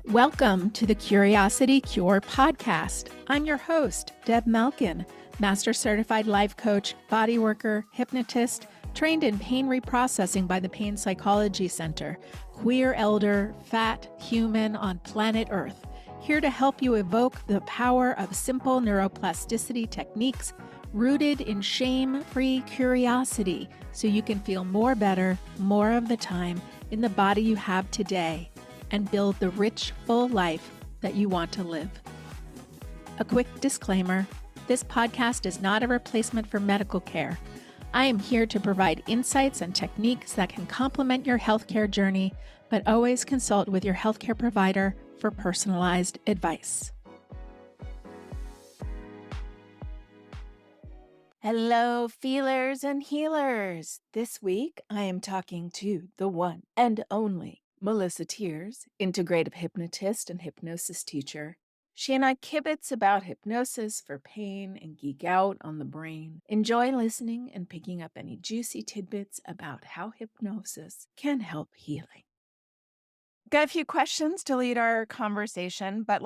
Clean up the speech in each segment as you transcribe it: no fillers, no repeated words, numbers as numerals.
Welcome to the Curiosity Cure podcast. I'm your host, Deb Malkin, Master Certified Life Coach, Body Worker, Hypnotist, trained in pain reprocessing by the Pain Psychology Center, queer elder, fat human on planet Earth, here to help you evoke the power of simple neuroplasticity techniques rooted in shame-free curiosity so you can feel more better, more of the time in the body you have today, and build the rich, full life that you want to live. A quick disclaimer, this podcast is not a replacement for medical care. I am here to provide insights and techniques that can complement your healthcare journey, but always consult with your healthcare provider for personalized advice. Hello, feelers and healers. This week, I am talking to the one and only Melissa Tears, Integrative Hypnotist and Hypnosis teacher. She and I kibitz about hypnosis for pain and geek out on the brain. Enjoy listening and picking up any juicy tidbits about how hypnosis can help healing. Got a few questions to lead our conversation, but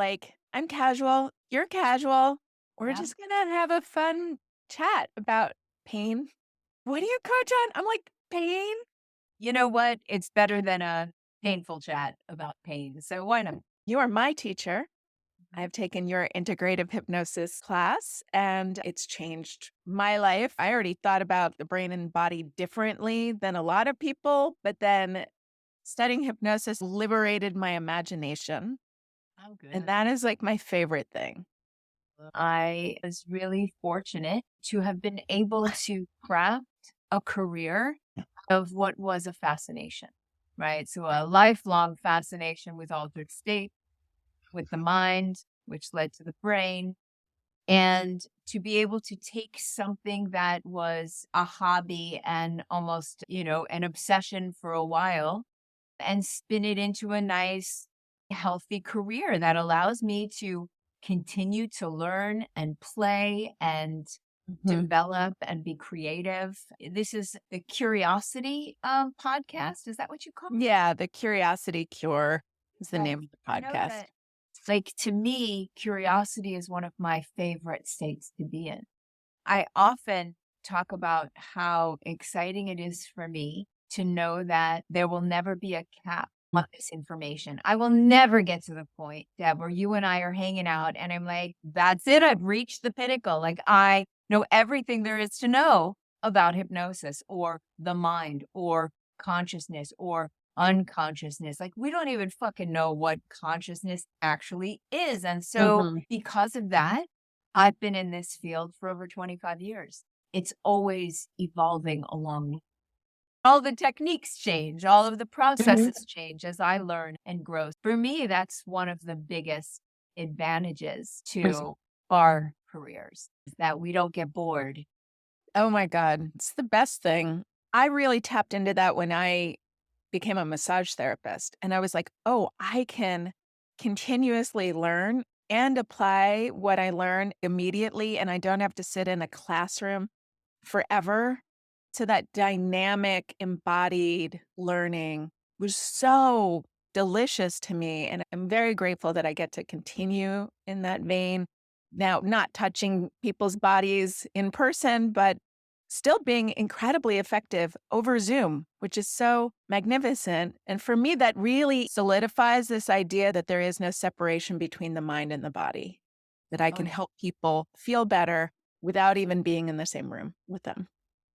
I'm casual, you're casual. We're just gonna have a fun chat about pain. What do you coach on? I'm like, pain? You know what? It's better than a painful chat about pain. So why not? You are my teacher. I've taken your integrative hypnosis class and it's changed my life. I already thought about the brain and body differently than a lot of people, but then studying hypnosis liberated my imagination. Oh, good. And that is my favorite thing. I was really fortunate to have been able to craft a career of what was a fascination, right? So a lifelong fascination with altered state, with the mind, which led to the brain. And to be able to take something that was a hobby and almost, an obsession for a while and spin it into a nice, healthy career that allows me to continue to learn and play and develop and be creative. This is the Curiosity podcast. Is that what you call it? Yeah, the Curiosity Cure is the name of the I know podcast. that, to me, curiosity is one of my favorite states to be in. I often talk about how exciting it is for me to know that there will never be a cap on this information. I will never get to the point, Deb, where you and I are hanging out and I'm like, that's it. I've reached the pinnacle. I know everything there is to know about hypnosis or the mind or consciousness or unconsciousness. We don't even fucking know what consciousness actually is. And so because of that, I've been in this field for over 25 years. It's always evolving along. All the techniques change, all of the processes change as I learn and grow. For me, that's one of the biggest advantages to our careers, is that we don't get bored. Oh my God, it's the best thing. I really tapped into that when I became a massage therapist. And I was like, oh, I can continuously learn and apply what I learn immediately. And I don't have to sit in a classroom forever. So that dynamic, embodied learning was so delicious to me. And I'm very grateful that I get to continue in that vein. Now, not touching people's bodies in person, but still being incredibly effective over Zoom, which is so magnificent. And for me, that really solidifies this idea that there is no separation between the mind and the body, that I can help people feel better without even being in the same room with them.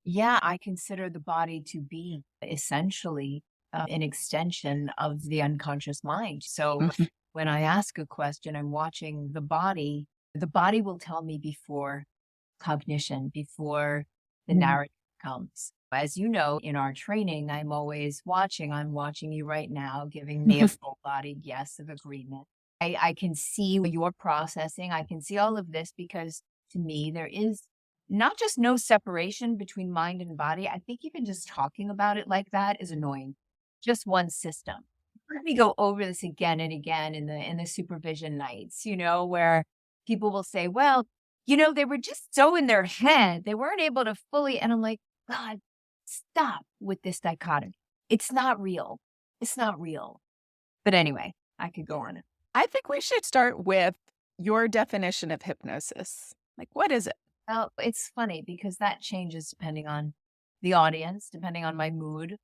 Yeah, I consider the body to be essentially an extension of the unconscious mind. So when I ask a question, I'm watching the body will tell me before cognition, before the narrative comes. As you know, in our training, I'm always watching. I'm watching you right now, giving me a full body yes of agreement. I can see what you're processing. I can see all of this because to me, there is not just no separation between mind and body. I think even just talking about it like that is annoying. Just one system. Let me go over this again and again in the supervision nights, where people will say, well, they were just so in their head. They weren't able to fully. And I'm like, God, stop with this dichotomy. It's not real. It's not real. But anyway, I could go on. I think we should start with your definition of hypnosis. Like, what is it? Well, it's funny because that changes depending on the audience, depending on my mood,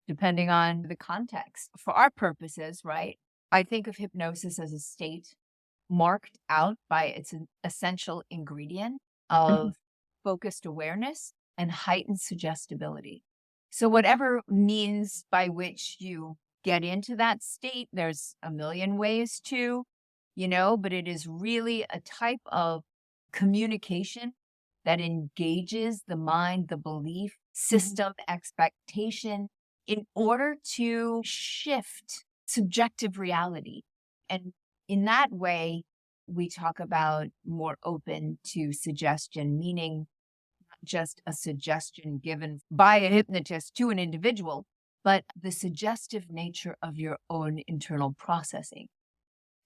depending on the context. For our purposes, right? I think of hypnosis as a state marked out by its essential ingredient of focused awareness and heightened suggestibility. So whatever means by which you get into that state, there's a million ways to, but it is really a type of communication that engages the mind, the belief system, expectation in order to shift subjective reality. And in that way, we talk about more open to suggestion, meaning not just a suggestion given by a hypnotist to an individual, but the suggestive nature of your own internal processing.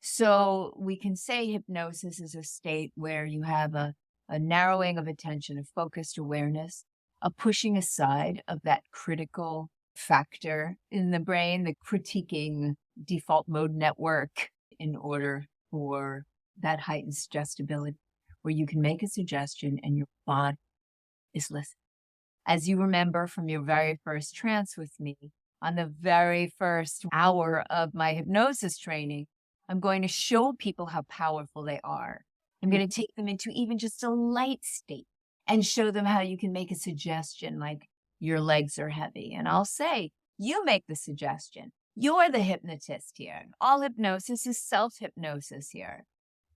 So we can say hypnosis is a state where you have a narrowing of attention, a focused awareness, a pushing aside of that critical factor in the brain, the critiquing default mode network, in order for that heightened suggestibility, where you can make a suggestion and your body is listening. As you remember from your very first trance with me, on the very first hour of my hypnosis training, I'm going to show people how powerful they are. I'm going to take them into even just a light state and show them how you can make a suggestion like your legs are heavy. And I'll say, you make the suggestion. You're the hypnotist here. All hypnosis is self-hypnosis here.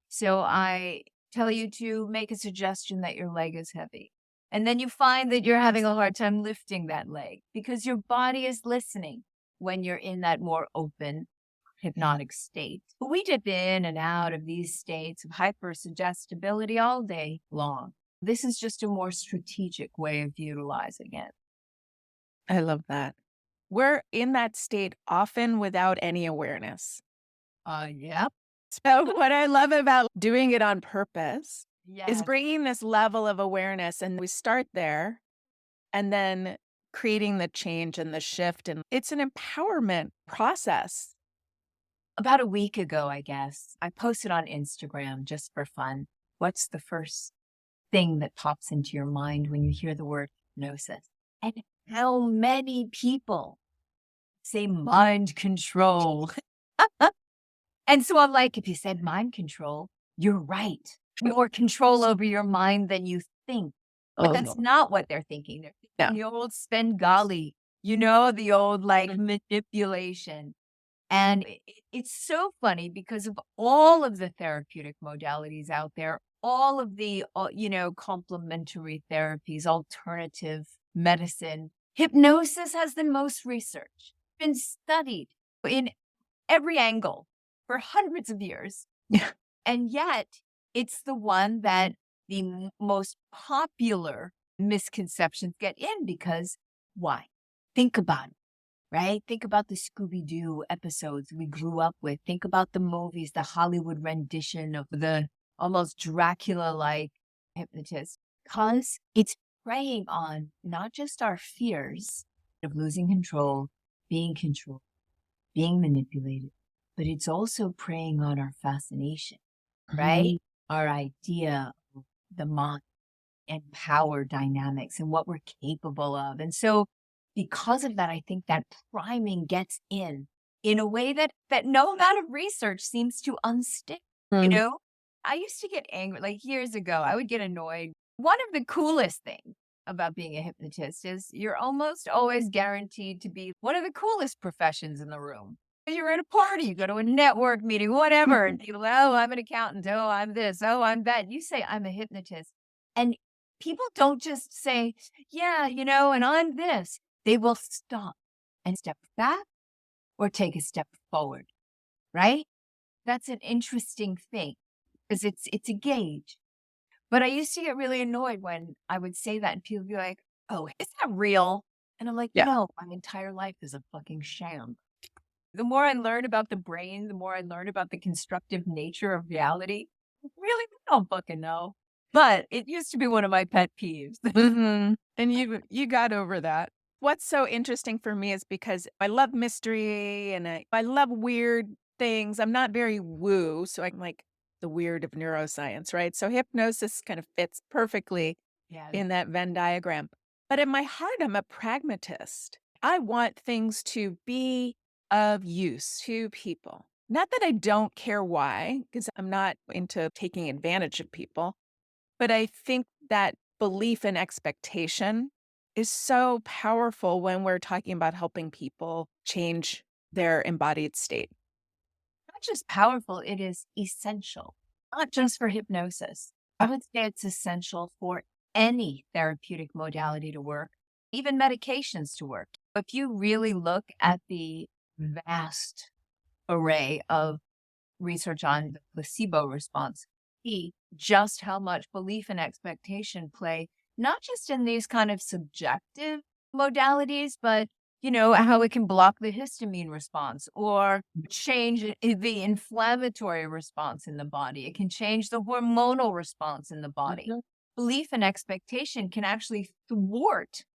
So I tell you to make a suggestion that your leg is heavy. And then you find that you're having a hard time lifting that leg because your body is listening when you're in that more open hypnotic state. But we dip in and out of these states of hypersuggestibility all day long. This is just a more strategic way of utilizing it. I love that. We're in that state often without any awareness. Yep. So what I love about doing it on purpose Yes. is bringing this level of awareness, and we start there and then creating the change and the shift. And it's an empowerment process. About a week ago, I guess, I posted on Instagram just for fun. What's the first thing that pops into your mind when you hear the word hypnosis? And how many people say mind control? And so I'm like, if you said mind control, you're right. More control over your mind than you think. But that's not what they're thinking. They're thinking the old Svengali, the old manipulation. And it's so funny because of all of the therapeutic modalities out there, all of the, complementary therapies, alternative medicine, hypnosis has the most research, been studied in every angle for hundreds of years. Yeah. And yet it's the one that the most popular misconceptions get in because why? Think about it. Right? Think about the Scooby-Doo episodes we grew up with. Think about the movies, the Hollywood rendition of the almost Dracula-like hypnotist. Because it's preying on not just our fears of losing control, being controlled, being manipulated, but it's also preying on our fascination, right? Our idea of the mind and power dynamics and what we're capable of. And so because of that, I think that priming gets in a way that no amount of research seems to unstick. I used to get angry, like years ago, I would get annoyed. One of the coolest things about being a hypnotist is you're almost always guaranteed to be one of the coolest professions in the room. You're at a party, you go to a network meeting, whatever, and people, oh, I'm an accountant, oh, I'm this, oh, I'm that. You say, I'm a hypnotist. And people don't just say, yeah, and I'm this. They will stop and step back or take a step forward, right? That's an interesting thing because it's a gauge. But I used to get really annoyed when I would say that and people would be like, oh, is that real? And I'm like, no, my entire life is a fucking sham. The more I learn about the brain, the more I learn about the constructive nature of reality. Really, I don't fucking know. But it used to be one of my pet peeves. And you got over that. What's so interesting for me is because I love mystery and I love weird things. I'm not very woo, so I'm like the weird of neuroscience, right? So hypnosis kind of fits perfectly Yeah. in that Venn diagram. But in my heart, I'm a pragmatist. I want things to be of use to people. Not that I don't care why, because I'm not into taking advantage of people, but I think that belief and expectation is so powerful when we're talking about helping people change their embodied state. Not just powerful, it is essential, not just for hypnosis. I would say it's essential for any therapeutic modality to work, even medications to work. If you really look at the vast array of research on the placebo response, see just how much belief and expectation play, not just in these kind of subjective modalities, but how it can block the histamine response or change the inflammatory response in the body. It can change the hormonal response in the body. Mhm. Belief and expectation can actually thwart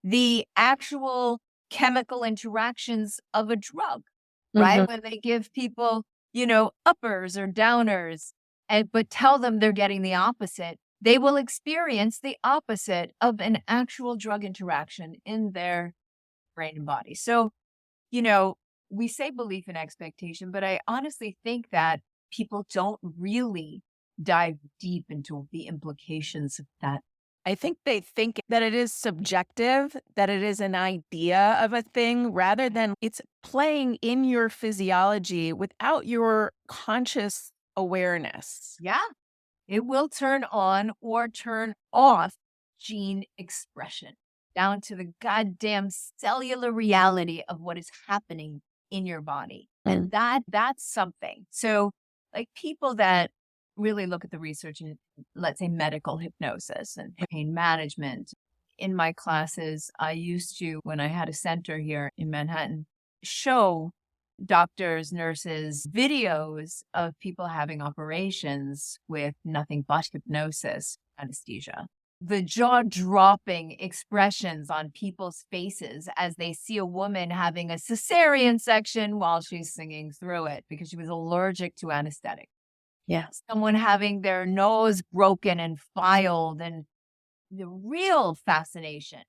the actual chemical interactions of a drug, right? Mhm. When they give people, uppers or downers, but tell them they're getting the opposite, they will experience the opposite of an actual drug interaction in their brain and body. So, you know, we say belief and expectation, but I honestly think that people don't really dive deep into the implications of that. I think they think that it is subjective, that it is an idea of a thing rather than it's playing in your physiology without your conscious awareness. Yeah. It will turn on or turn off gene expression down to the goddamn cellular reality of what is happening in your body. And that's something. So like people that really look at the research in, let's say, medical hypnosis and pain management. In my classes, I used to, when I had a center here in Manhattan, show doctors, nurses, videos of people having operations with nothing but hypnosis anesthesia. The jaw dropping expressions on people's faces as they see a woman having a cesarean section while she's singing through it because she was allergic to anesthetic. Yes. Someone having their nose broken and filed, and the real fascination,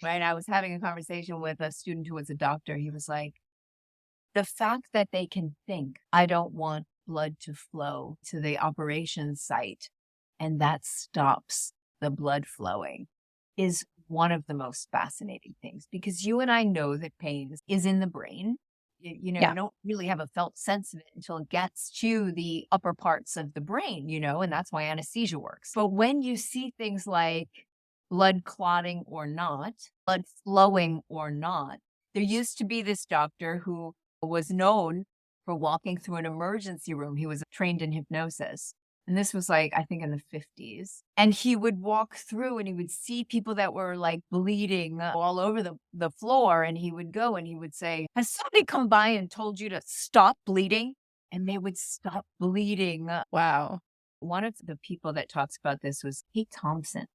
right? I was having a conversation with a student who was a doctor. He was like, the fact that they can think, I don't want blood to flow to the operation site, and that stops the blood flowing is one of the most fascinating things because you and I know that pain is in the brain. You Yeah. don't really have a felt sense of it until it gets to the upper parts of the brain, and that's why anesthesia works. But when you see things like blood clotting or not, blood flowing or not, there used to be this doctor who was known for walking through an emergency room. He was trained in hypnosis. And this was like, I think in the 50s. And he would walk through and he would see people that were like bleeding all over the floor. And he would go and he would say, has somebody come by and told you to stop bleeding? And they would stop bleeding. Wow. One of the people that talks about this was Kate Thompson.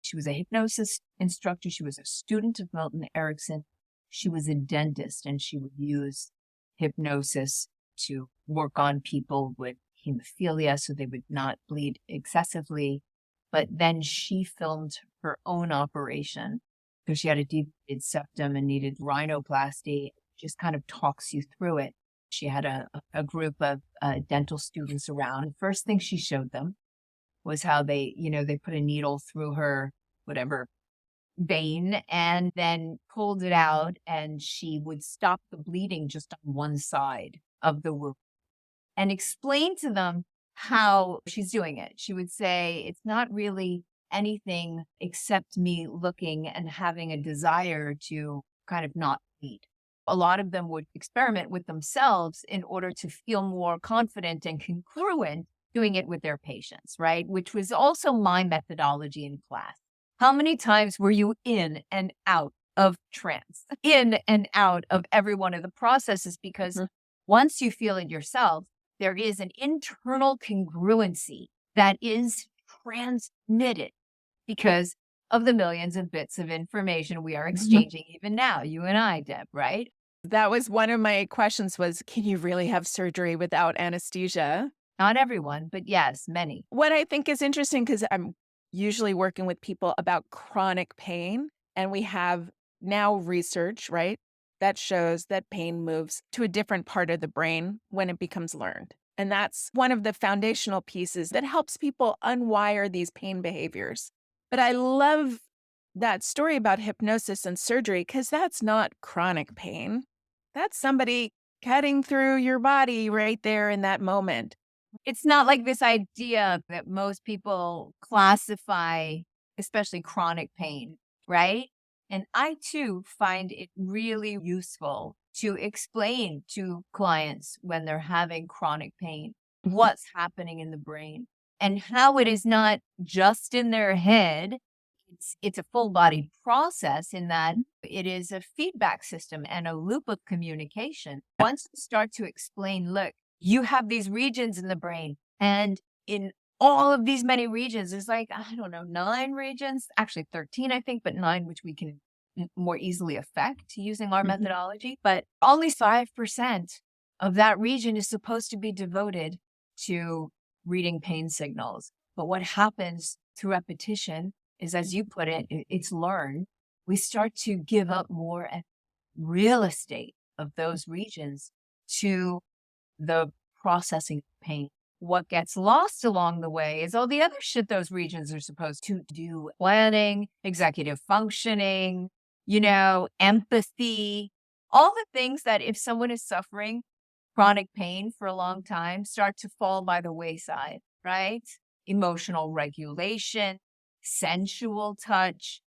She was a hypnosis instructor. She was a student of Milton Erickson. She was a dentist and she would use hypnosis to work on people with hemophilia so they would not bleed excessively. But then she filmed her own operation because she had a deviated septum and needed rhinoplasty. Just kind of talks you through it. She had a group of dental students around. The first thing she showed them was how they put a needle through her, whatever, vein and then pulled it out, and she would stop the bleeding just on one side of the wound and explain to them how she's doing it. She would say, it's not really anything except me looking and having a desire to kind of not bleed. A lot of them would experiment with themselves in order to feel more confident and congruent doing it with their patients, right? Which was also my methodology in class. How many times were you in and out of trance, in and out of every one of the processes? Because once you feel it yourself, there is an internal congruency that is transmitted because of the millions of bits of information we are exchanging even now, you and I, Deb, right? That was one of my questions was, can you really have surgery without anesthesia? Not everyone, but yes, many. What I think is interesting, because I'm usually working with people about chronic pain, and we have now research, right, that shows that pain moves to a different part of the brain when it becomes learned. And that's one of the foundational pieces that helps people unwire these pain behaviors. But I love that story about hypnosis and surgery because that's not chronic pain. That's somebody cutting through your body right there in that moment. It's not like this idea that most people classify, especially chronic pain, right? And I too find it really useful to explain to clients when they're having chronic pain what's happening in the brain and how it is not just in their head. It's a full body process in that it is a feedback system and a loop of communication. Once you start to explain, look, you have these regions in the brain, and in all of these many regions, there's like, I don't know, 9 regions, actually 13, I think, but 9, which we can more easily affect using our methodology. But only 5% of that region is supposed to be devoted to reading pain signals. But what happens through repetition is, as you put it, it's learned. We start to give up more real estate of those regions to the processing of pain. What gets lost along the way is all the other shit those regions are supposed to do: planning, executive functioning, empathy, all the things that if someone is suffering chronic pain for a long time start to fall by the wayside, right? Emotional regulation, sensual touch,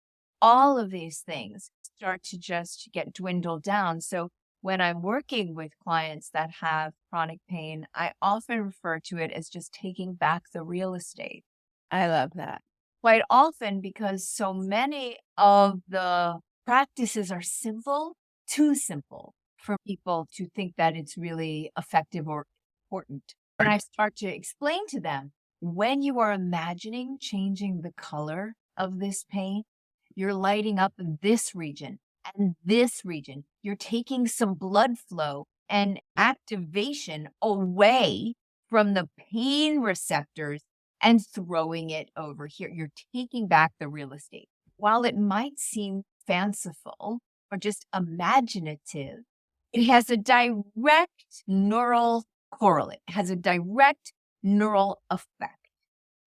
all of these things start to just get dwindled down. So when I'm working with clients that have chronic pain, I often refer to it as just taking back the real estate. I love that. Quite often, because so many of the practices are simple, too simple for people to think that it's really effective or important. And I start to explain to them, when you are imagining changing the color of this paint, you're lighting up this region and this region. You're taking some blood flow and activation away from the pain receptors and throwing it over here. You're taking back the real estate. While it might seem fanciful or just imaginative, it has a direct neural correlate, it has a direct neural effect.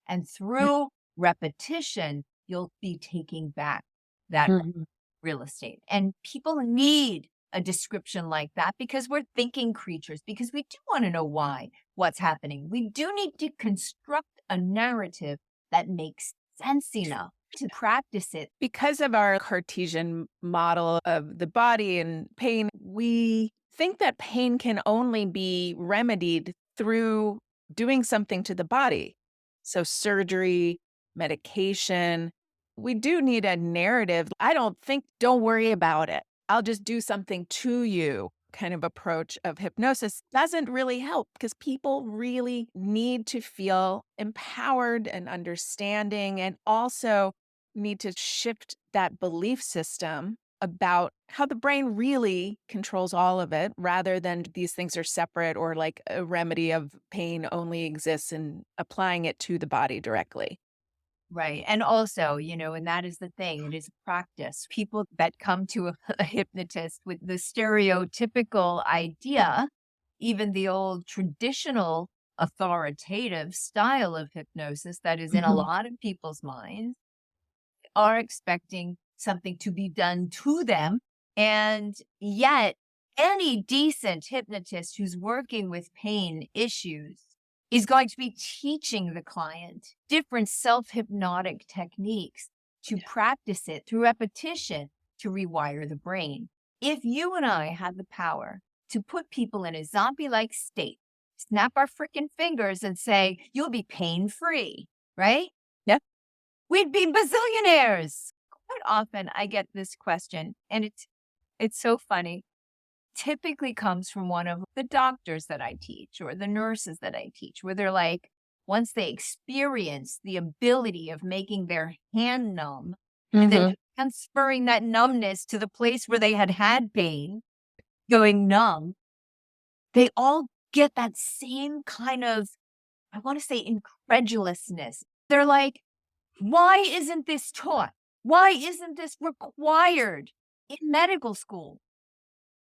And through repetition, you'll be taking back that real estate. And people need a description like that because we're thinking creatures, because we do want to know what's happening. We do need to construct a narrative that makes sense enough to practice it. Because of our Cartesian model of the body and pain, we think that pain can only be remedied through doing something to the body. So surgery, medication. We do need a narrative. Don't worry about it. I'll just do something to you kind of approach of hypnosis doesn't really help because people really need to feel empowered and understanding, and also need to shift that belief system about how the brain really controls all of it rather than these things are separate or like a remedy of pain only exists in applying it to the body directly. Right. And also, and that is the thing, it is practice. People that come to a hypnotist with the stereotypical idea, even the old traditional authoritative style of hypnosis that is in a lot of people's minds, are expecting something to be done to them. And yet, any decent hypnotist who's working with pain issues is going to be teaching the client different self-hypnotic techniques to practice it through repetition to rewire the brain. If you and I had the power to put people in a zombie-like state, snap our freaking fingers and say, you'll be pain-free, right? Yeah. We'd be bazillionaires. Quite often I get this question, and it's so funny. Typically comes from one of the doctors that I teach or the nurses that I teach, where they're like, once they experience the ability of making their hand numb and then transferring that numbness to the place where they had pain, going numb, they all get that same kind of, I want to say, incredulousness. They're like, why isn't this taught? Why isn't this required in medical school?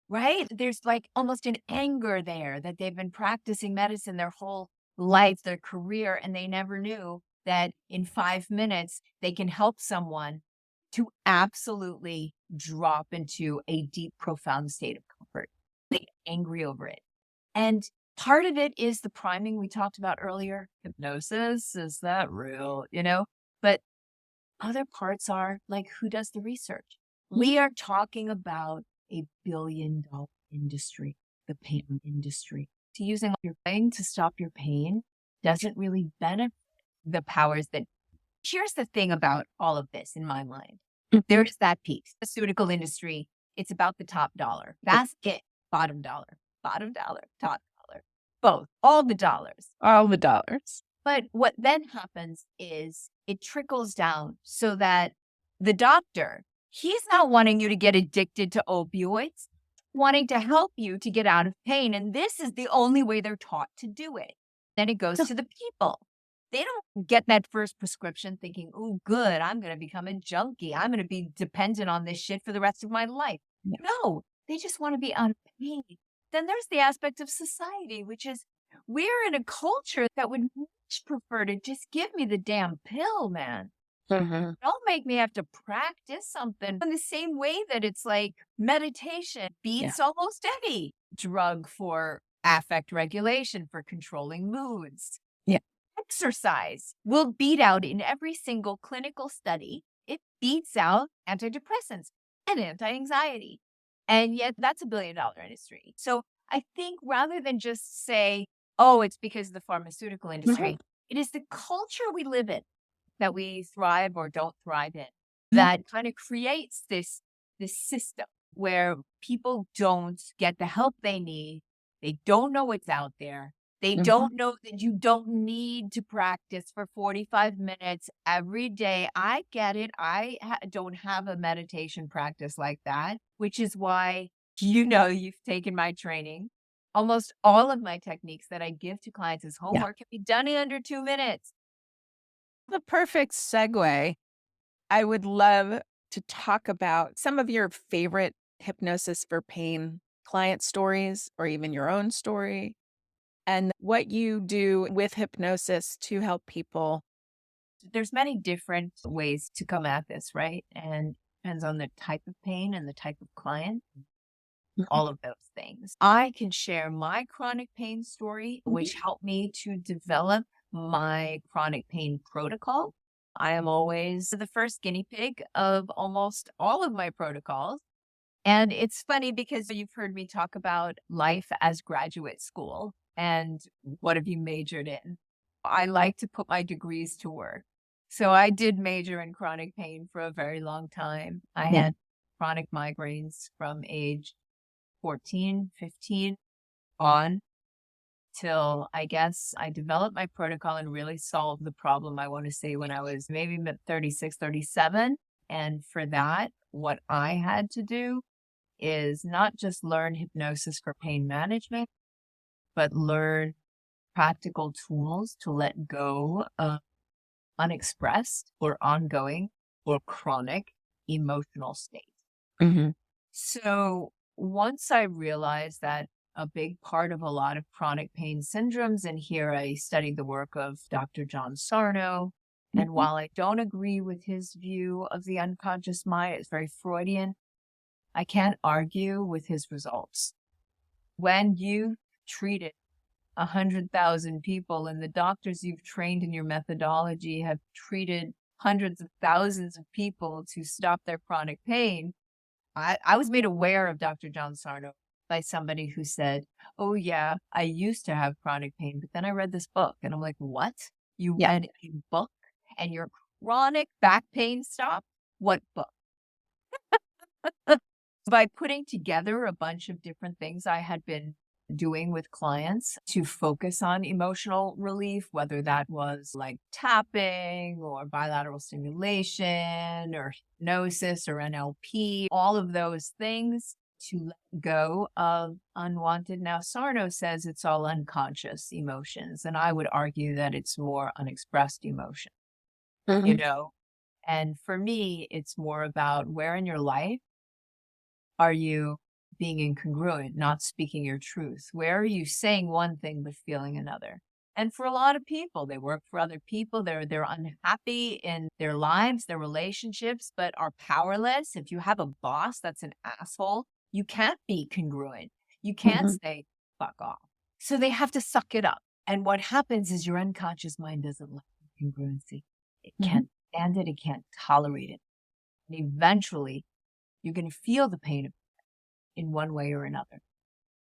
Right? There's like almost an anger there that they've been practicing medicine their whole life, their career, and they never knew that in 5 minutes they can help someone to absolutely drop into a deep, profound state of comfort. They get angry over it. And part of it is the priming we talked about earlier. Hypnosis, is that real? But other parts are like, who does the research? We are talking about a $1 billion industry, the pain industry. To using your brain to stop your pain doesn't really benefit the powers that. Here's the thing about all of this in my mind. There's that piece. The pharmaceutical industry, it's about the top dollar. That's it. Bottom dollar, top dollar. Both, all the dollars. All the dollars. But what then happens is it trickles down so that the doctor, he's not wanting you to get addicted to opioids, wanting to help you to get out of pain. And this is the only way they're taught to do it. Then it goes to the people. They don't get that first prescription thinking, oh, good, I'm going to become a junkie. I'm going to be dependent on this shit for the rest of my life. No, they just want to be out of pain. Then there's the aspect of society, which is we're in a culture that would much prefer to just give me the damn pill, man. Don't make me have to practice something in the same way that it's like meditation beats almost any drug for affect regulation, for controlling moods. Yeah. Exercise will beat out in every single clinical study. It beats out antidepressants and anti-anxiety. And yet that's $1 billion industry. So I think rather than just say, oh, it's because of the pharmaceutical industry, it is the culture we live in that we thrive or don't thrive in that kind of creates this system where people don't get the help they need. They don't know what's out there. They don't know that you don't need to practice for 45 minutes every day. I get it. I don't have a meditation practice like that, which is why, you've taken my training. Almost all of my techniques that I give to clients as homework can be done in under 2 minutes. The perfect segue. I would love to talk about some of your favorite hypnosis for pain client stories, or even your own story, and what you do with hypnosis to help people. There's many different ways to come at this, right? And depends on the type of pain and the type of client, all of those things. I can share my chronic pain story, which helped me to develop my chronic pain protocol. I am always the first guinea pig of almost all of my protocols. And it's funny because you've heard me talk about life as graduate school and what have you majored in? I like to put my degrees to work. So I did major in chronic pain for a very long time. I had chronic migraines from age 14, 15 on till I guess I developed my protocol and really solved the problem, I want to say, when I was maybe 36, 37. And for that, what I had to do is not just learn hypnosis for pain management, but learn practical tools to let go of unexpressed or ongoing or chronic emotional states. So once I realized that a big part of a lot of chronic pain syndromes, and here I studied the work of Dr. John Sarno, and while I don't agree with his view of the unconscious mind, it's very Freudian, I can't argue with his results. When you treated 100,000 people and the doctors you've trained in your methodology have treated hundreds of thousands of people to stop their chronic pain, I was made aware of Dr. John Sarno by somebody who said, oh yeah, I used to have chronic pain, but then I read this book. And I'm like, what? You read a book and your chronic back pain stopped? What book? By putting together a bunch of different things I had been doing with clients to focus on emotional relief, whether that was like tapping or bilateral stimulation or hypnosis or NLP, all of those things to let go of unwanted. Now, Sarno says it's all unconscious emotions, and I would argue that it's more unexpressed emotion, you Mhm. know? And for me, it's more about where in your life are you being incongruent, not speaking your truth? Where are you saying one thing but feeling another? And for a lot of people, they work for other people. They're unhappy in their lives, their relationships, but are powerless. If you have a boss that's an asshole, you can't be congruent. You can't Mhm. say fuck off. So they have to suck it up. And what happens is your unconscious mind doesn't like congruency. It Mhm. can't stand it. It can't tolerate it. And eventually, you're going to feel the pain of in one way or another.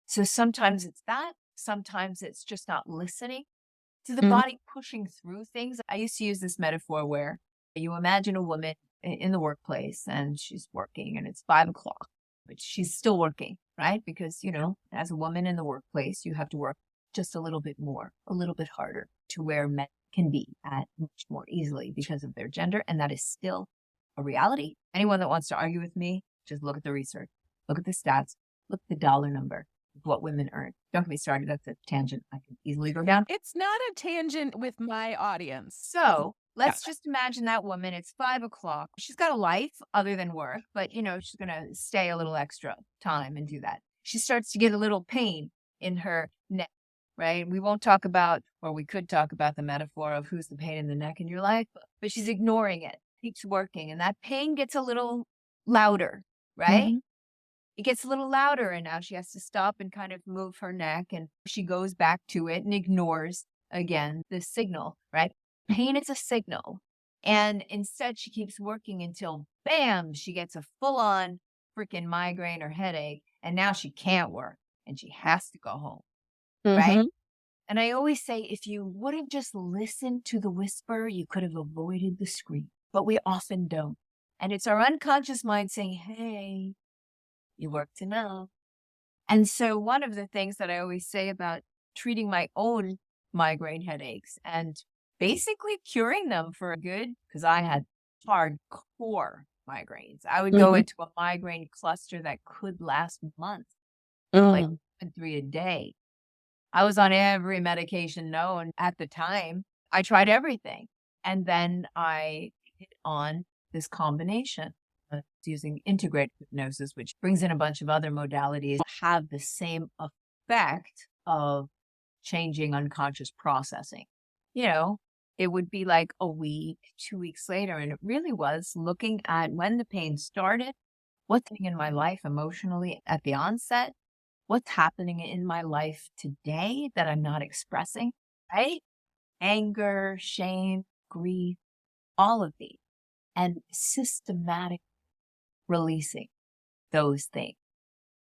So sometimes it's that, sometimes it's just not listening to the Mhm. body pushing through things. I used to use this metaphor where you imagine a woman in the workplace and she's working and it's 5 o'clock, but she's still working, right? Because, as a woman in the workplace, you have to work just a little bit more, a little bit harder to where men can be at much more easily because of their gender. And that is still a reality. Anyone that wants to argue with me, just look at the research, look at the stats, look at the dollar number of what women earn. Don't get me started. That's a tangent I can easily go down. It's not a tangent with my audience. So Yeah. let's just imagine that woman. It's 5 o'clock. She's got a life other than work, but she's going to stay a little extra time and do that. She starts to get a little pain in her neck, right? We won't talk about, or we could talk about the metaphor of who's the pain in the neck in your life, but she's ignoring it, keeps working, and that pain gets a little louder, right? Mhm. It gets a little louder, and now she has to stop and kind of move her neck, and she goes back to it and ignores again the signal, right? Pain is a signal. And instead, she keeps working until bam, she gets a full on freaking migraine or headache. And now she can't work and she has to go home, right? Mhm. And I always say, if you would have just listened to the whisper, you could have avoided the scream. But we often don't. And it's our unconscious mind saying, hey, you worked enough. And so one of the things that I always say about treating my own migraine headaches and basically curing them for good, because I had hardcore migraines. I would go Mhm. into a migraine cluster that could last months, like Mm. 3 a day. I was on every medication known at the time. I tried everything. And then I hit on this combination of using integrative hypnosis, which brings in a bunch of other modalities, have the same effect of changing unconscious processing. It would be like a week, 2 weeks later. And it really was looking at when the pain started, what's happening in my life emotionally at the onset, what's happening in my life today that I'm not expressing, right? Anger, shame, grief, all of these, and systematic releasing those things.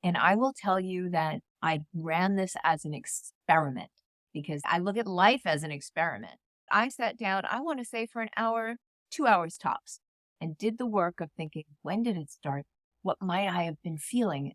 And I will tell you that I ran this as an experiment because I look at life as an experiment. I sat down, I want to say for an hour, 2 hours tops, and did the work of thinking, when did it start? What might I have been feeling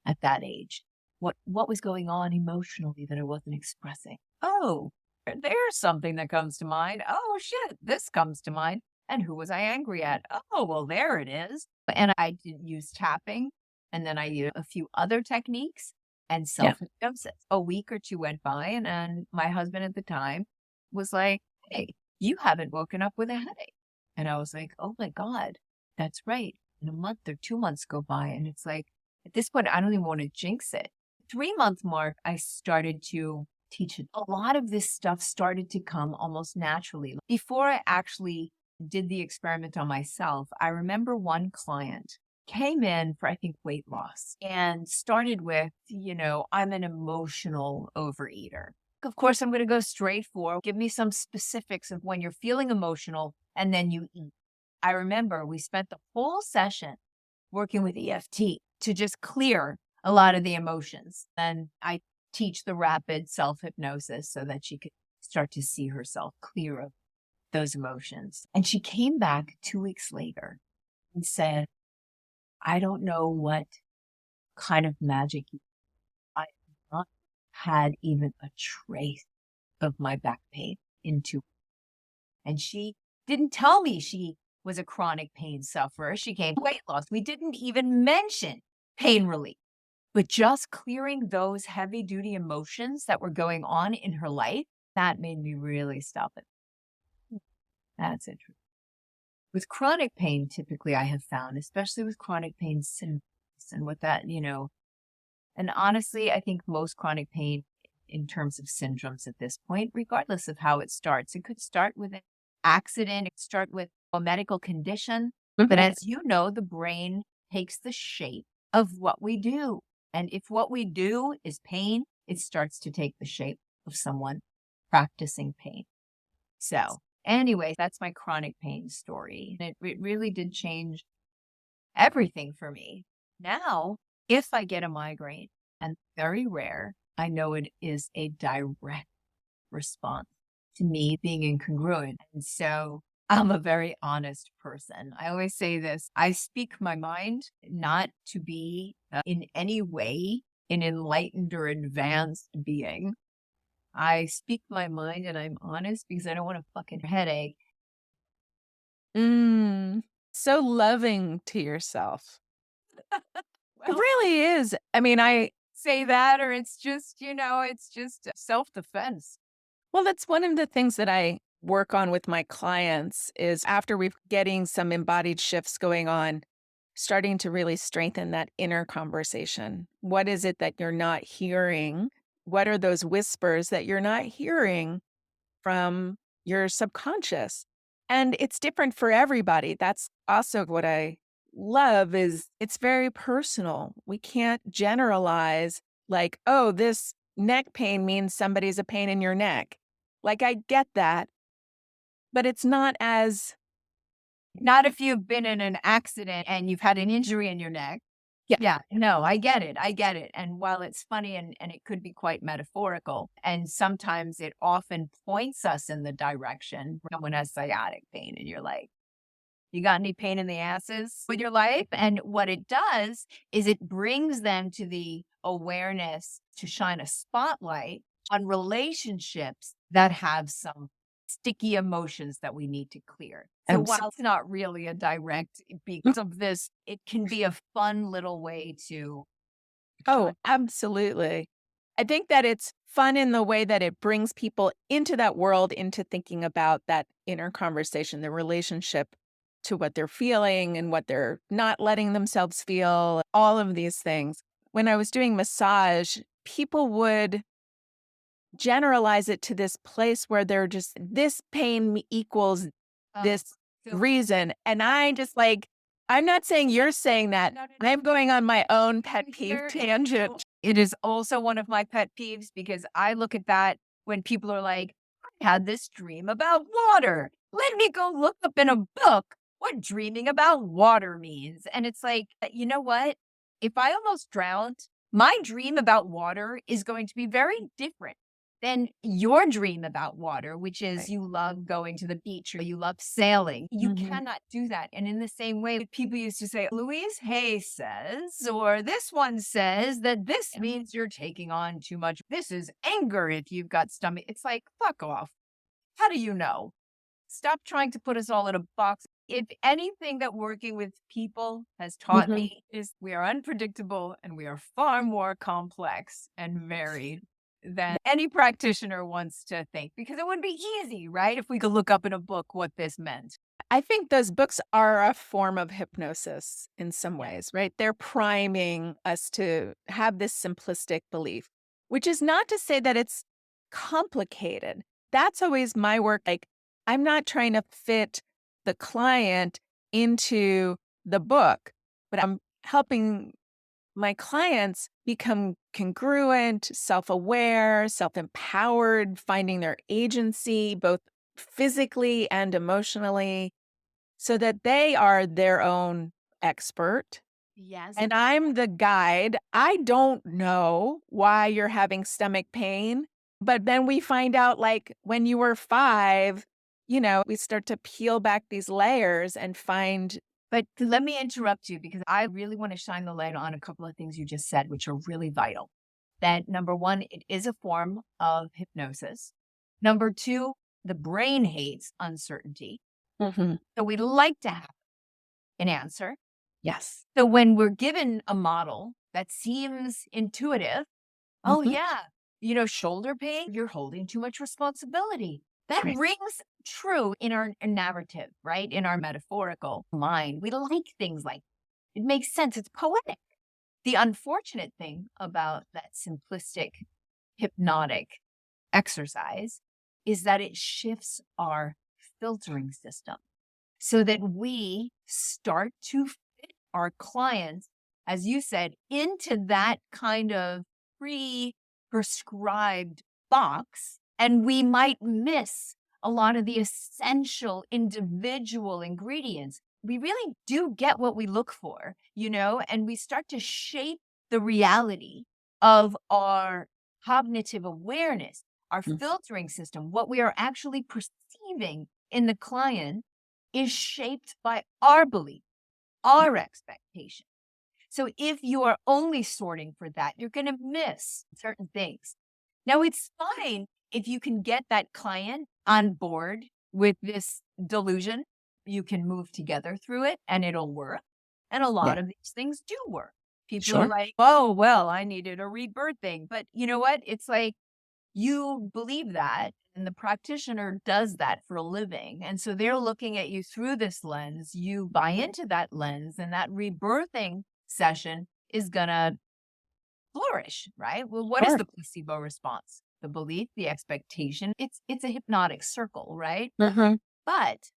at that age? What was going on emotionally that I wasn't expressing? Oh, there's something that comes to mind. Oh shit, this comes to mind. And who was I angry at? Oh, well, there it is. And I didn't use tapping. And then I used a few other techniques and Yeah. self-hypnosis. A week or two went by, and my husband at the time was like, hey, you haven't woken up with a headache. And I was like, oh my God, that's right. And a month or 2 months go by, and it's like, at this point, I don't even want to jinx it. 3 month mark, I started to teach it. A lot of this stuff started to come almost naturally. Before I actually did the experiment on myself, I remember one client came in for, I think, weight loss and started with, I'm an emotional overeater. Of course, I'm going to go straight for, give me some specifics of when you're feeling emotional and then you eat. I remember we spent the whole session working with EFT to just clear a lot of the emotions. And I teach the rapid self-hypnosis so that she could start to see herself clear of those emotions. And she came back 2 weeks later and said, I don't know what kind of magic I have not had even a trace of my back pain into. And she didn't tell me she was a chronic pain sufferer. She came weight loss. We didn't even mention pain relief. But just clearing those heavy duty emotions that were going on in her life, that made me really stop it. That's interesting. With chronic pain, typically I have found, especially with chronic pain symptoms and with that, and honestly, I think most chronic pain in terms of syndromes at this point, regardless of how it starts, it could start with an accident, it could start with a medical condition. But as you know, the brain takes the shape of what we do. And if what we do is pain, it starts to take the shape of someone practicing pain. So anyway, that's my chronic pain story. And it really did change everything for me. Now, if I get a migraine, and very rare, I know it is a direct response to me being incongruent. And so I'm a very honest person. I always say this, I speak my mind, not to be in any way an enlightened or advanced being. I speak my mind and I'm honest because I don't want a fucking headache. So loving to yourself. It Well, really is. I mean, I say that, or it's just, it's just self-defense. Well, that's one of the things that I work on with my clients is after we're getting some embodied shifts going on, starting to really strengthen that inner conversation. What is it that you're not hearing? What are those whispers that you're not hearing from your subconscious? And it's different for everybody. That's also what I love is it's very personal. We can't generalize like, oh, this neck pain means somebody's a pain in your neck. Like, I get that, but it's not as Not if you've been in an accident and you've had an injury in your neck. Yeah, no, I get it. I get it. And while it's funny and it could be quite metaphorical, and sometimes it often points us in the direction someone has sciatic pain and you're like, you got any pain in the asses with your life? And what it does is it brings them to the awareness to shine a spotlight on relationships that have some sticky emotions that we need to clear. So while it's not really a direct, because of this, it can be a fun little way to. Oh, absolutely. I think that it's fun in the way that it brings people into that world, into thinking about that inner conversation, the relationship to what they're feeling and what they're not letting themselves feel, all of these things. When I was doing massage, people would generalize it to this place where they're just, this pain equals this reason. And I just like, I'm not saying you're saying that. I'm going on my own pet peeve tangent. It is also one of my pet peeves because I look at that when people are like, I had this dream about water. Let me go look up in a book what dreaming about water means. And it's like, you know what? If I almost drowned, my dream about water is going to be very different than your dream about water, which is you love going to the beach or you love sailing. You cannot do that. And in the same way, people used to say, Louise Hay says, or this one says that this means you're taking on too much. This is anger if you've got stomach. It's like, fuck off. How do you know? Stop trying to put us all in a box. If anything that working with people has taught me is we are unpredictable and we are far more complex and varied than any practitioner wants to think, because it would be easy, right? If we could look up in a book what this meant. I think those books are a form of hypnosis in some ways, right? They're priming us to have this simplistic belief, which is not to say that it's complicated. That's always my work. Like, I'm not trying to fit the client into the book, but I'm helping my clients become congruent, self-aware, self-empowered, finding their agency, both physically and emotionally, so that they are their own expert. Yes. And I'm the guide. I don't know why you're having stomach pain, but then we find out, like, when you were 5, we start to peel back these layers and find. But let me interrupt you because I really want to shine the light on a couple of things you just said, which are really vital. That number one, it is a form of hypnosis. Number two, the brain hates uncertainty. So we'd like to have an answer. Yes. So when we're given a model that seems intuitive. Oh, Mhm. yeah. Shoulder pain, you're holding too much responsibility. That Right. rings true in our narrative, right? In our metaphorical mind. We like things like it makes sense. It's poetic. The unfortunate thing about that simplistic hypnotic exercise is that it shifts our filtering system so that we start to fit our clients, as you said, into that kind of pre-prescribed box. And we might miss a lot of the essential individual ingredients. We really do get what we look for, and we start to shape the reality of our cognitive awareness, our Mm. filtering system, what we are actually perceiving in the client is shaped by our belief, our expectation. So if you are only sorting for that, you're going to miss certain things. Now, it's fine if you can get that client on board with this delusion. You can move together through it and it'll work. And a Yeah. lot of these things do work. People are Sure. like, oh, well, I needed a rebirthing. But you know what? It's like you believe that, and the practitioner does that for a living. And so they're looking at you through this lens. You buy into that lens, and that rebirthing session is going to flourish, right? Well, what is Sure. the placebo response? The belief, the expectation. It's a hypnotic circle, right? Mhm. But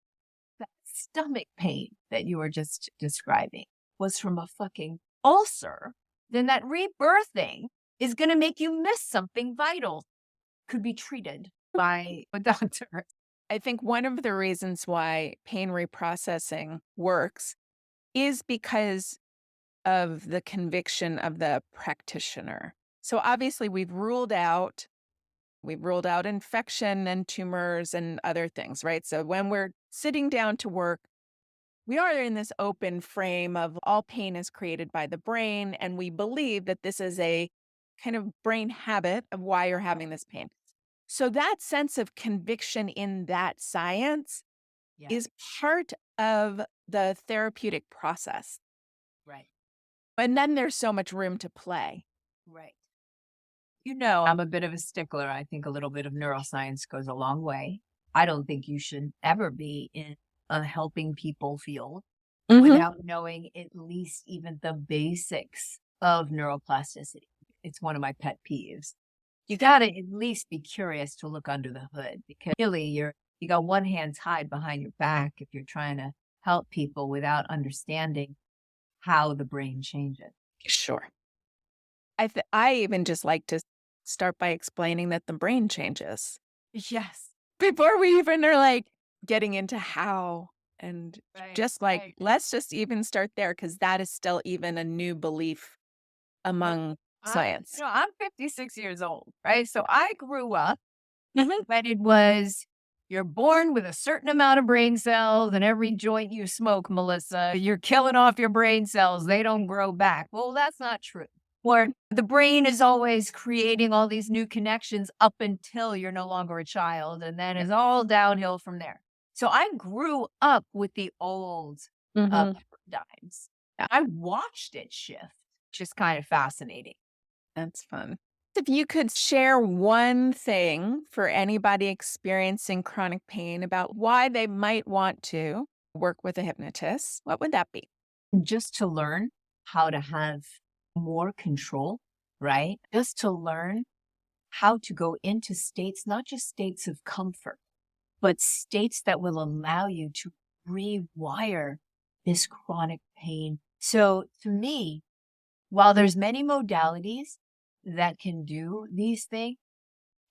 that stomach pain that you were just describing was from a fucking ulcer. Then that rebirthing is going to make you miss something vital. Could be treated by a doctor. I think one of the reasons why pain reprocessing works is because of the conviction of the practitioner. So obviously we've ruled out infection and tumors and other things, right? So when we're sitting down to work, we are in this open frame of all pain is created by the brain, and we believe that this is a kind of brain habit of why you're having this pain. So that sense of conviction in that science Yeah, is part of the therapeutic process. right, And then there's so much room to play. right. I'm a bit of a stickler. I think a little bit of neuroscience goes a long way. I don't think you should ever be in a helping people field Mhm. without knowing at least even the basics of neuroplasticity. It's one of my pet peeves. You got to at least be curious to look under the hood, because really you got one hand tied behind your back if you're trying to help people without understanding how the brain changes. Sure. I even just like to start by explaining that the brain changes Yes. before we even are like getting into how. And Right. just like, Right. let's just even start there because that is still even a new belief among science. I'm 56 years old, right? So I grew up Mhm. when it was you're born with a certain amount of brain cells, and every joint you smoke, Melissa, you're killing off your brain cells. They don't grow back. Well, that's not true. Or the brain is always creating all these new connections up until you're no longer a child, and then it's all downhill from there. So I grew up with the old Mhm. paradigms. I watched it shift, which is kind of fascinating. That's fun. If you could share one thing for anybody experiencing chronic pain about why they might want to work with a hypnotist, what would that be? Just to learn how to have more control, right? Just to learn how to go into states, not just states of comfort, but states that will allow you to rewire this chronic pain. So to me, while there's many modalities that can do these things,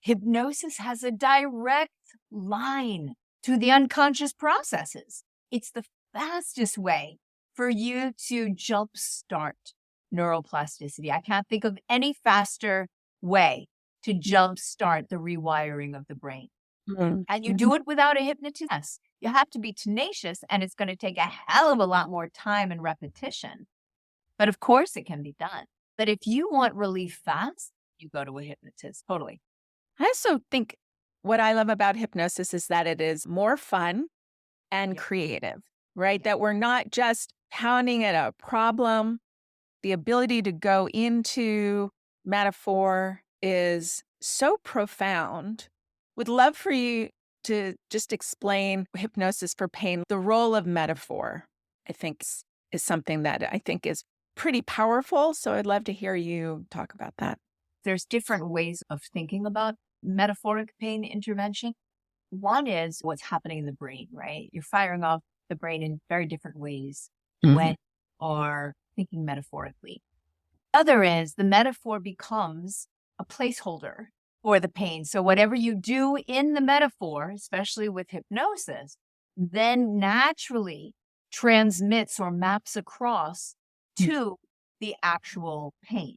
hypnosis has a direct line to the unconscious processes. It's the fastest way for you to jumpstart neuroplasticity. I can't think of any faster way to jumpstart the rewiring of the brain. Mm. And you do it without a hypnotist. You have to be tenacious, and it's going to take a hell of a lot more time and repetition. But of course, it can be done. But if you want relief fast, you go to a hypnotist. Totally. I also think what I love about hypnosis is that it is more fun and Yep. creative, right? Yep. That we're not just pounding at a problem the ability to go into metaphor is so profound. Would love for you to just explain hypnosis for pain. The role of metaphor, I think, is something that I think is pretty powerful. So I'd love to hear you talk about that. There's different ways of thinking about metaphoric pain intervention. One is what's happening in the brain, right? You're firing off the brain in very different ways when you are thinking metaphorically. Other is the metaphor becomes a placeholder for the pain. So whatever you do in the metaphor, especially with hypnosis, then naturally transmits or maps across to the actual pain.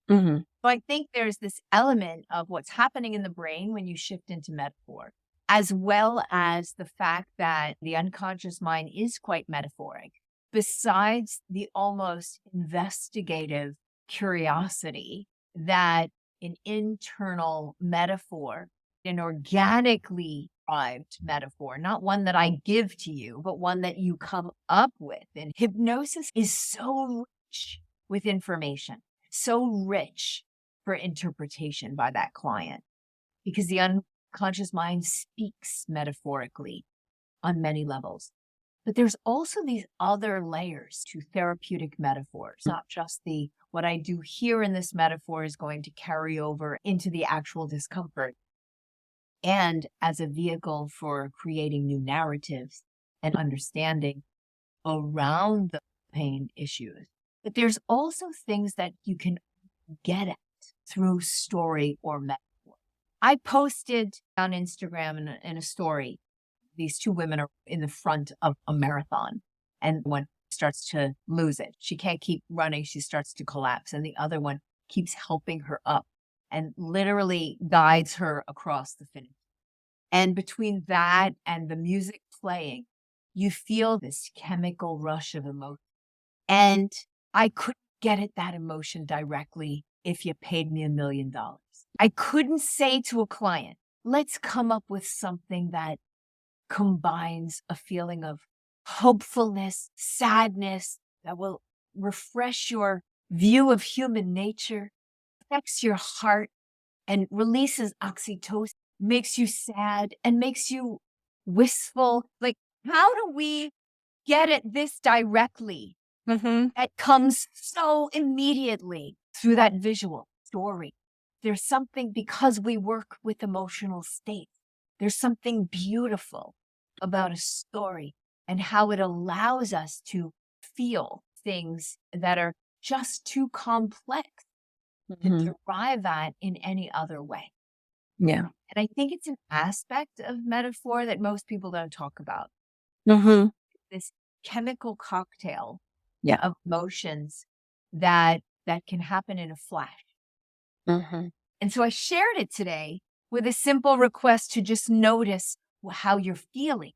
So I think there's this element of what's happening in the brain when you shift into metaphor, as well as the fact that the unconscious mind is quite metaphoric. Besides the almost investigative curiosity that an internal metaphor, an organically derived metaphor, not one that I give to you, but one that you come up with. And hypnosis is so rich with information, so rich for interpretation by that client, because the unconscious mind speaks metaphorically on many levels. But there's also these other layers to therapeutic metaphors, not just what I do here in this metaphor is going to carry over into the actual discomfort and as a vehicle for creating new narratives and understanding around the pain issues. But there's also things that you can get at through story or metaphor. I posted on Instagram in a story, these two women are in the front of a marathon, and one starts to lose it. She can't keep running. She starts to collapse, and the other one keeps helping her up and literally guides her across the finish. And between that and the music playing, you feel this chemical rush of emotion. And I couldn't get at that emotion directly if you paid me $1 million. I couldn't say to a client, let's come up with something that combines a feeling of hopefulness, sadness, that will refresh your view of human nature, affects your heart, and releases oxytocin, makes you sad, and makes you wistful. Like, how do we get at this directly? That comes so immediately through that visual story. There's something, because we work with emotional states, there's something beautiful about a story and how it allows us to feel things that are just too complex to derive at in any other way. Yeah. And I think it's an aspect of metaphor that most people don't talk about. This chemical cocktail of emotions that can happen in a flash. And so I shared it today with a simple request to just notice how you're feeling.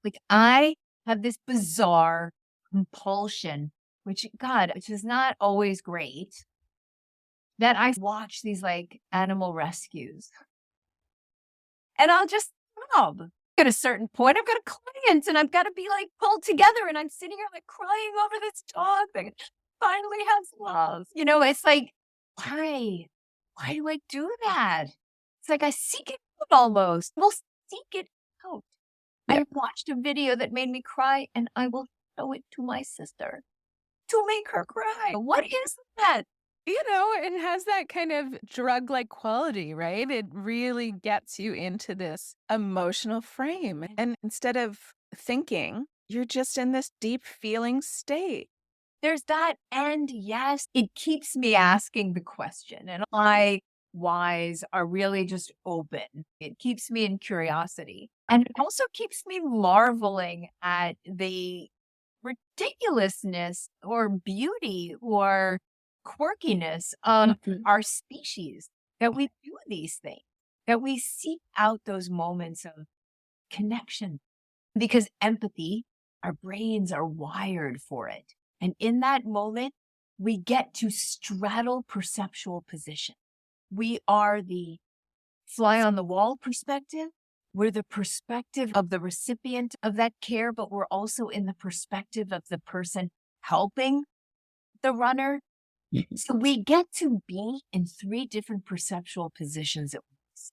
Like, I have this bizarre compulsion, which is not always great, that I watch these like animal rescues. And I'll just sob. At a certain point, I've got a client and I've got to be like pulled together, and I'm sitting here like crying over this dog that finally has love. You know, it's like, why? Why do I do that? It's like I seek it out almost. We'll seek it out. I watched a video that made me cry, and I will show it to my sister to make her cry. What is that? You know, it has that kind of drug-like quality, right? It really gets you into this emotional frame. And instead of thinking, you're just in this deep feeling state. There's that. And yes, it keeps me asking the question. And my whys are really just open. It keeps me in curiosity. And it also keeps me marveling at the ridiculousness or beauty or quirkiness of our species, that we do these things, that we seek out those moments of connection, because empathy, our brains are wired for it. And in that moment, we get to straddle perceptual position. We are the fly on the wall perspective. We're the perspective of the recipient of that care, but we're also in the perspective of the person helping the runner. So we get to be in 3 different perceptual positions at once.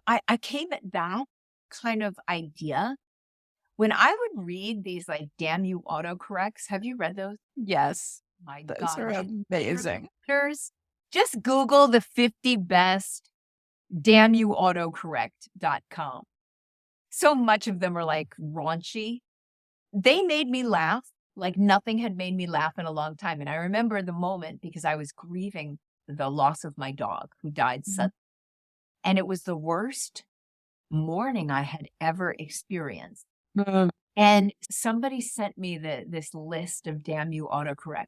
I came at that kind of idea when I would read these like damn you autocorrects. Have you read those? Yes, My those God, are amazing. just Google the 50 best damnyouautocorrect.com. So much of them are like raunchy. They made me laugh like nothing had made me laugh in a long time. And I remember the moment because I was grieving the loss of my dog who died suddenly. And it was the worst mourning I had ever experienced. Mm. And somebody sent me this list of damn you autocorrect.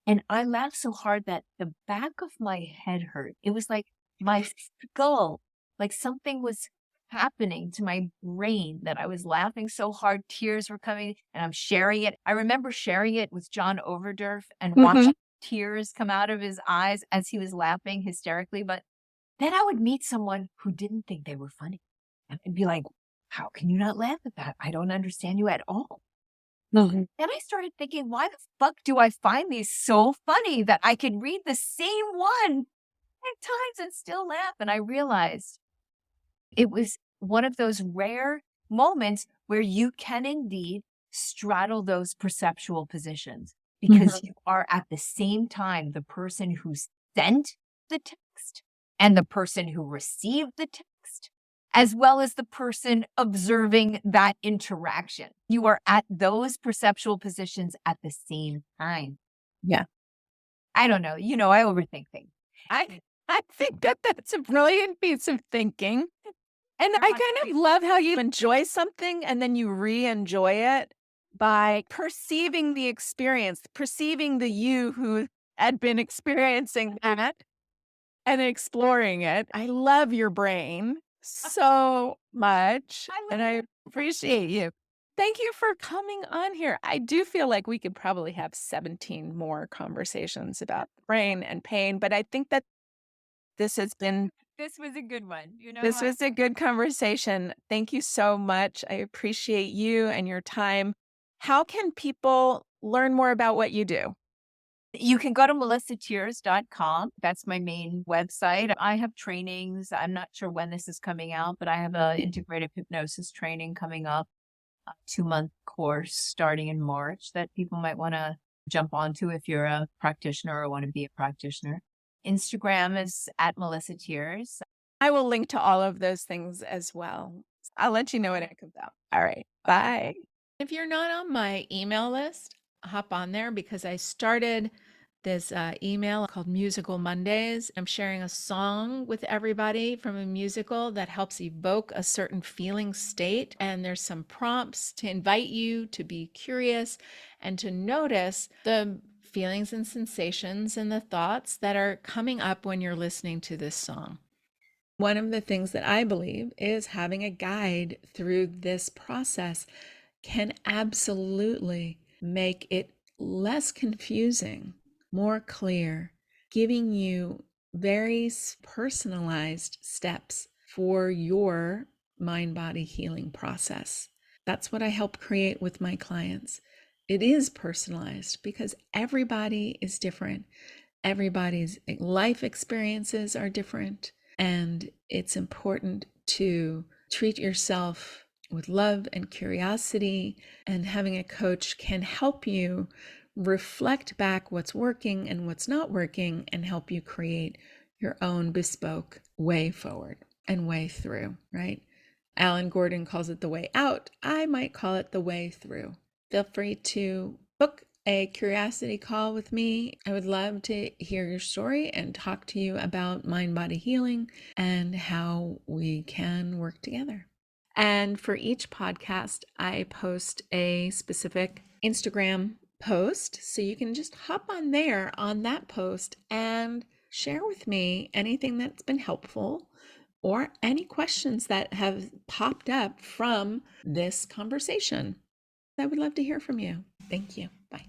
And I laughed so hard that the back of my head hurt. It was like my skull, like something was happening to my brain that I was laughing so hard, tears were coming, and I'm sharing it. I remember sharing it with John Overdurf and watching tears come out of his eyes as he was laughing hysterically. But then I would meet someone who didn't think they were funny. And I'd be like, how can you not laugh at that? I don't understand you at all. Then I started thinking, why the fuck do I find these so funny that I could read the same one 5 times and still laugh? And I realized it was one of those rare moments where you can indeed straddle those perceptual positions because you are at the same time the person who sent the text and the person who received the text, as well as the person observing that interaction. You are at those perceptual positions at the same time. Yeah. I don't know. I overthink things. I think that's a brilliant piece of thinking. And I kind of love how you enjoy something and then you re-enjoy it by perceiving the experience, perceiving the you who had been experiencing that and exploring it. I love your brain so much, and I appreciate you. Thank you for coming on here. I do feel like we could probably have 17 more conversations about brain and pain, but I think that this has been This was a good one. this was a good conversation. Thank you so much. I appreciate you and your time. How can people learn more about what you do? You can go to melissatiers.com. That's my main website. I have trainings. I'm not sure when this is coming out, but I have a integrative hypnosis training coming up, a 2-month course starting in March that people might want to jump onto if you're a practitioner or want to be a practitioner. Instagram is at Melissa Tears. I will link to all of those things as well. I'll let you know what it comes out. All right. Bye. If you're not on my email list, hop on there because I started this email called Musical Mondays. I'm sharing a song with everybody from a musical that helps evoke a certain feeling state. And there's some prompts to invite you to be curious and to notice the feelings and sensations and the thoughts that are coming up when you're listening to this song. One of the things that I believe is having a guide through this process can absolutely make it less confusing, more clear, giving you very personalized steps for your mind-body healing process. That's what I help create with my clients. It is personalized because everybody is different. Everybody's life experiences are different, and it's important to treat yourself with love and curiosity, and having a coach can help you reflect back what's working and what's not working and help you create your own bespoke way forward and way through, right? Alan Gordon calls it the way out. I might call it the way through. Feel free to book a curiosity call with me. I would love to hear your story and talk to you about mind-body healing and how we can work together. And for each podcast, I post a specific Instagram post. So you can just hop on there on that post and share with me anything that's been helpful or any questions that have popped up from this conversation. I would love to hear from you. Thank you. Bye.